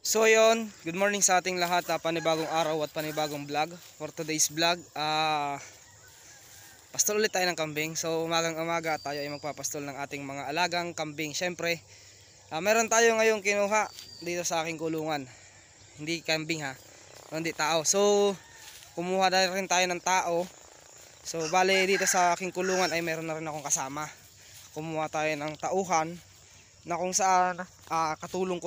So yun, good morning sa ating lahat, panibagong araw at panibagong vlog. For today's vlog, pastol ulit tayo ng kambing. So umagang umaga tayo ay magpapastol ng ating mga alagang kambing. Syempre, meron tayo ngayong kinuha dito sa aking kulungan. Hindi kambing ha, hindi tao. So kumuha na rin tayo ng tao. So bale dito sa aking kulungan ay meron na rin akong kasama. Kumuha tayo ng tauhan na kung saan katulong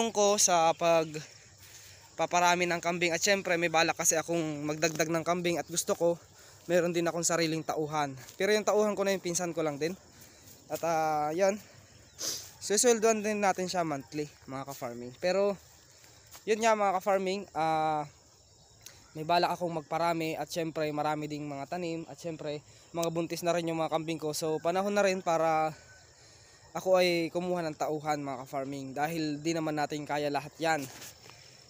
ko sa pagpaparami ng kambing. At syempre may balak kasi akong magdagdag ng kambing at gusto ko meron din akong sariling tauhan. Pero yung tauhan ko na yung pinsan ko lang din. At yan, susweldoan din natin siya monthly mga ka-farming. Pero yun nga mga ka-farming, may balak akong magparami at syempre marami ding mga tanim at syempre mga buntis na rin yung mga kambing ko. So panahon na rin para ako ay kumuha ng tauhan mga ka-farming, dahil di naman natin kaya lahat yan,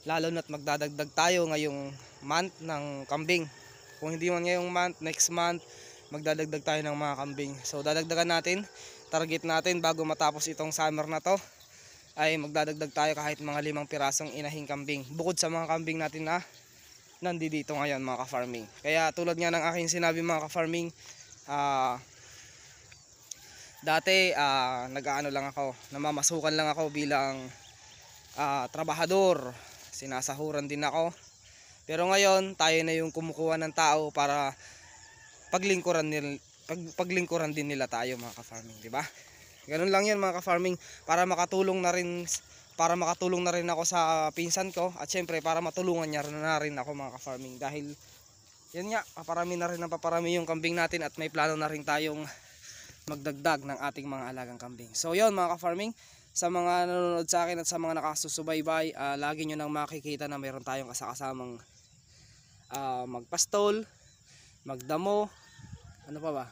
lalo na't magdadagdag tayo ngayong month ng kambing. Kung hindi man ngayong month, next month magdadagdag tayo ng mga kambing. So dadagdagan natin, target natin bago matapos itong summer na to ay magdadagdag tayo kahit mga 5 pirasong inahing kambing, bukod sa mga kambing natin na nandito ngayon mga ka-farming. Kaya tulad nga ng aking sinabi mga ka-farming, dati nag-aano lang ako, namamasukan lang ako bilang trabahador, sinasahuran din ako. Pero ngayon tayo na yung kumukuha ng tao para paglingkuran din nila tayo mga ka-farming, di ba? Ganun lang 'yun mga ka-farming, para makatulong na rin ako sa pinsan ko at syempre para matulungan niya na rin ako mga ka-farming, dahil yan nga, paparami na rin ng paparami yung kambing natin at may plano na rin tayong magdagdag ng ating mga alagang kambing. So yun mga ka-farming, sa mga nanonood sa akin at sa mga nakasusubaybay, lagi nyo nang makikita na mayroon tayong kasamang magpastol, magdamo, ano pa ba,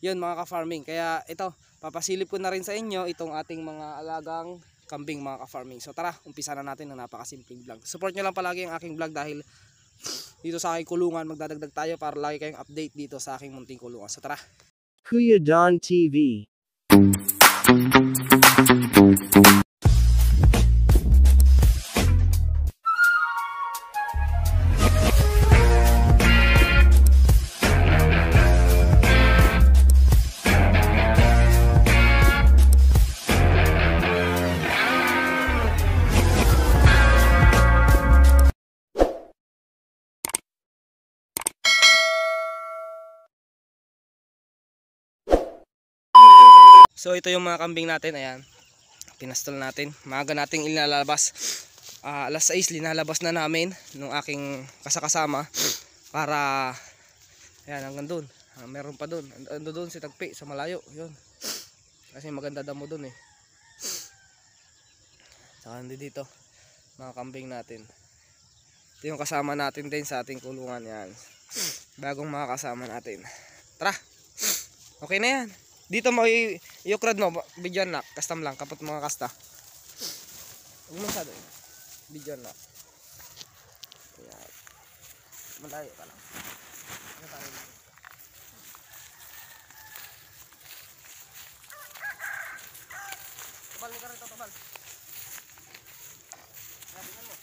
yun mga ka-farming. Kaya ito, papasilip ko na rin sa inyo itong ating mga alagang kambing mga ka-farming. So tara, umpisa na natin ng napakasimpleng vlog. Support nyo lang palagi ang aking vlog, dahil dito sa aking kulungan magdadagdag tayo para lagi kayong update dito sa aking munting kulungan. So tara. Kuya Don TV. So ito yung mga kambing natin, ayan. Pinastol natin. Maaga nating ilalabas. Alas 6 linalabas na namin nung aking kasakasama para ayan, hanggang doon. Meron pa doon. Ando doon si Tagpi sa malayo, 'yun. Kasi maganda damo doon eh. Saka dito mga kambing natin. Ito yung kasama natin din sa ating kulungan, yan. Bagong mga kasama natin. Tara. Okay na yan. Dito mo i-ukrad mo, bidyan na, custom lang, kapot mga kasta. Huwag mo masyado, bidyan na. Ayan. Malayo ka lang. Ano tayo lang? Tabal mo ka rito, tabal. Nabingan mo.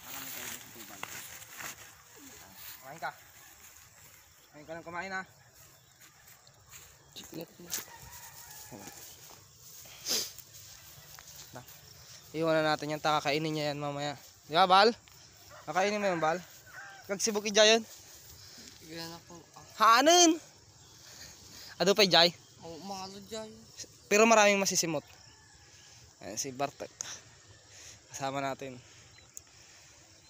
Marami tayo dito sa tubal. Kumain ka. Ngayon ka lang kumain ha. Iwan na natin yan, kakainin niya yan mamaya. Di ba Bal? Kakainin mo yung Bal? Kagsibok ija yun? Yan ako. Haanin! Ado pa ijay? Oo, mga jay. Pero maraming masisimot. Ayan, si Bartek. Kasama natin.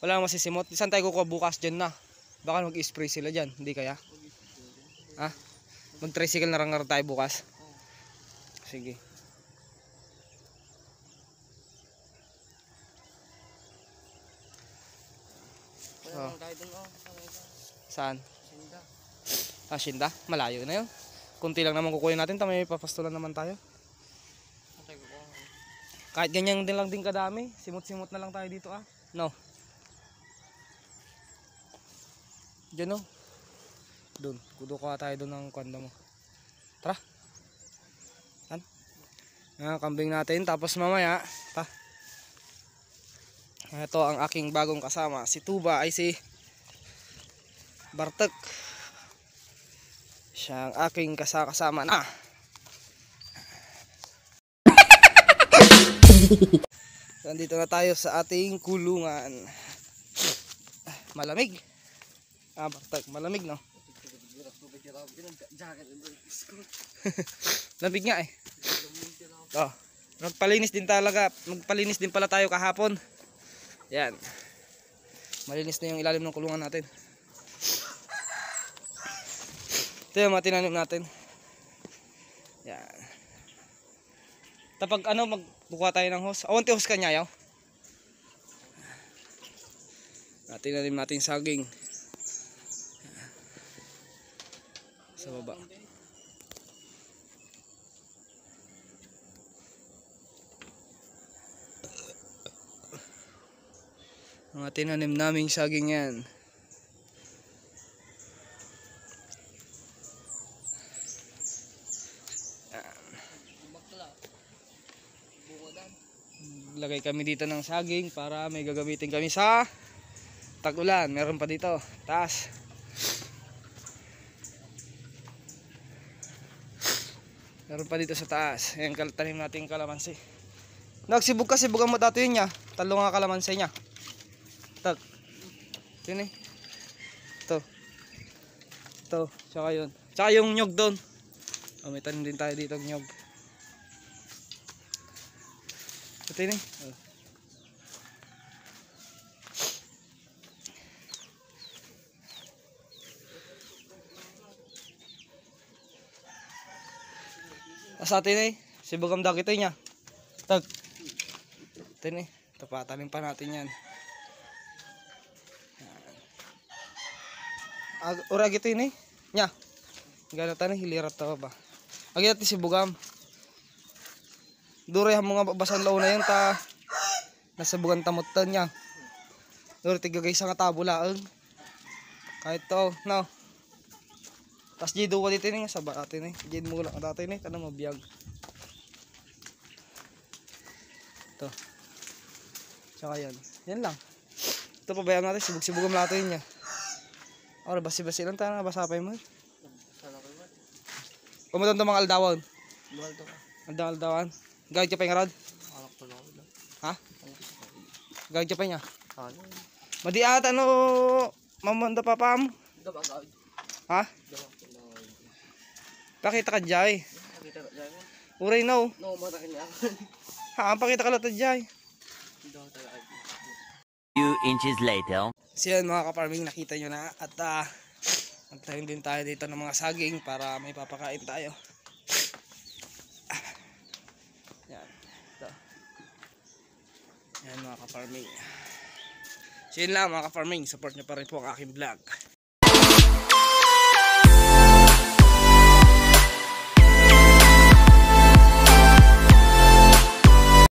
Wala nang masisimot. Saan tayo kukuha bukas dyan na? Baka mag-spray sila dyan. Hindi kaya? Ha? Mag-tricycle na lang tayo bukas? Sige. Wala lang tayo dun, Saan? Sinda. Shinda? Malayo na yun. Kunti lang naman kukunin natin. May papastulan naman tayo. Matay ko. Kahit ganyan din lang din kadami. Simot-simot na lang tayo dito No. Diyan o. Doon. Kudo ka tayo doon ng kwanda mo. Tara. Ayan, kambing natin. Tapos mamaya, ito ang aking bagong kasama. Si Tuba ay si Bartek. Siya ang aking kasama na. Nandito na tayo sa ating kulungan. Malamig. Bartek, malamig no? Lamig nga eh. Oh, magpalinis din pala tayo kahapon. Yan. Malinis na yung ilalim ng kulungan natin. Ito yung mga tinanim natin. Yan. Tapag magkukuha tayo ng hose. Awanti hose ka niya yaw. Tinanim natin saging. Sa baba. Mga tinanim naming saging yan. Lagay kami dito ng saging para may gagamitin kami sa tag-ulan. Meron pa dito taas. Meron pa dito sa taas. Ayan, tanim natin kalamansi. Nagsibog ka, sibugan mo dati yun niya. Talo nga kalamansi niya. Tag. Yun eh. Ito. Tsaka yun. Tsaka yung nyog doon. May tanim din tayo dito ng nyog. Ito yun eh. Sa atin eh. Sibugam dagito niya. Tag. Ito yun eh. Tapatanim pa natin yan. Ura gitu ini nya gana tani hilirat ta ba agit ti sibugam dure mo nga babasan law na yun ta nasa bugan tamutan nya dure ti gagay sa nga tabulaeng kahit to no tas jido ko dito ni sa ba atin ni jid mo lang dati ni kana mabiyag to saka yan lang ito pabayaan natin sibugam natin nya. Ora basi-basi lang tayo basapay mo. Kumadon to mga aldawan. Aldawan. Gagawin ka pa yung rod? Ha? Gagawin ka pa niya? Madi ata mamanda pa mo. Ha? Pakita ka dyan. Uray no. Ha, pakita ka lang dyan. Few inches later. So yan mga ka-farming, nakita nyo na at nagtanim din tayo dito ng mga saging para may papakain tayo. Yan. Ito. Yan mga ka-farming. So yun lang mga ka-farming, support nyo pa rin po ang aking vlog.